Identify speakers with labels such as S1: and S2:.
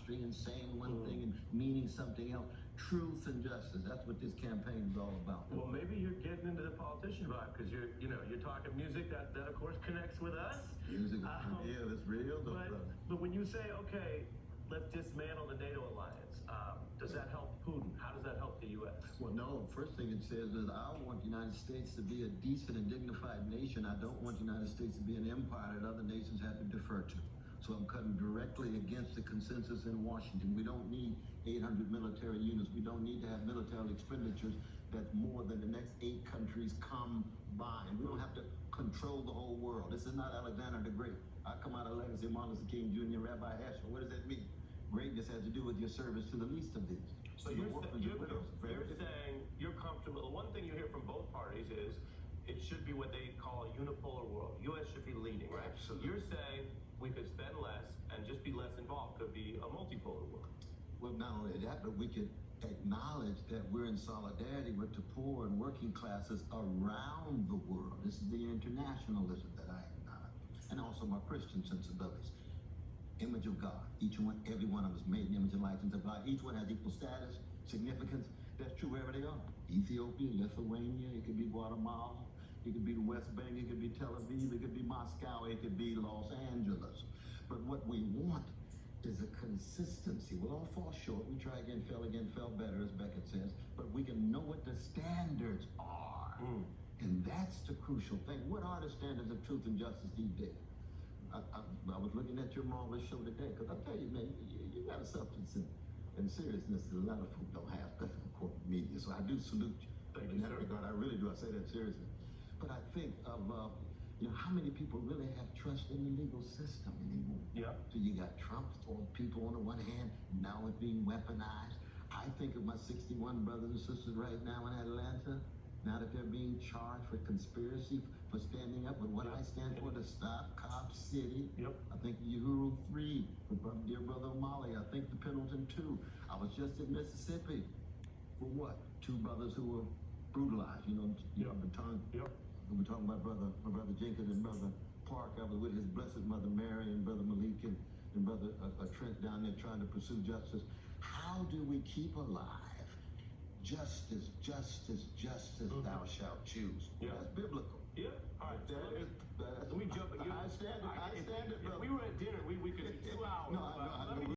S1: posturing and saying one thing and meaning something else. Truth and justice. That's what this campaign is all about.
S2: Well, maybe you're getting into the politician vibe because you're talking music that of course connects with us.
S1: Music, yeah, that's real.
S2: But when you say, okay, let's dismantle the NATO alliance, does that help Putin? How does that help the U.S.?
S1: Well, no. First thing it says is I want the United States to be a decent and dignified nation. I don't want the United States to be an empire that other nations have to defer to. So I'm cutting directly against the consensus in Washington. We don't need 800 military units. We don't need to have military expenditures that's more than the next 8 countries combined. We don't have to control the whole world. This is not Alexander the Great. I come out of legacy of Martin Luther King Jr., Rabbi Heschel. What does that mean? Greatness has to do with your service to the least of these.
S2: So you're saying you're comfortable. The one thing you hear from both parties is it should be what they call a unipolar world. U.S. should be leading, right?
S1: Absolutely.
S2: You're saying we could spend less and just be less involved. Could be a multipolar world.
S1: Well, not only that, but we could acknowledge that we're in solidarity with the poor and working classes around the world. This is the internationalism that I acknowledge. And also my Christian sensibilities. Image of God. Every one of us made in the image and likeness of God. Each one has equal status, significance. That's true wherever they are. Ethiopia, Lithuania, it could be Guatemala, it could be the West Bank, it could be Tel Aviv, it could be Moscow, it could be Los Angeles. But what we want is a consistency. We'll all fall short. We try again, fell better, as Beckett says. But we can know what the standards are. And that's the crucial thing. What are the standards of truth and justice these days? I was looking at your marvelous show today, because I tell you, man, you got a substance and seriousness that a lot of folk don't have, especially in corporate media. So I do salute you. In that regard, I really do. I say that seriously. But I think of, how many people really have trust in the legal system anymore?
S2: Yeah.
S1: So you got Trump throwing people on the one hand, now it's being weaponized. I think of my 61 brothers and sisters right now in Atlanta, now that they're being charged for conspiracy, for standing up with what I stand for, to stop Cop City.
S2: Yep.
S1: I think Uhuru 3, with dear brother O'Malley. I think the Pendleton 2. I was just in Mississippi for what? 2 brothers who were brutalized, baton.
S2: Yep.
S1: We were talking about my brother Jenkins and brother Park. I was with his blessed mother Mary and brother Malik and brother Trent down there trying to pursue justice. How do we keep alive justice, thou shalt choose?
S2: Yeah.
S1: That's biblical.
S2: Yeah. All right.
S1: Let
S2: me jump.
S1: I stand it, brother.
S2: If we were at dinner, we could do 2 hours.
S1: No, I know.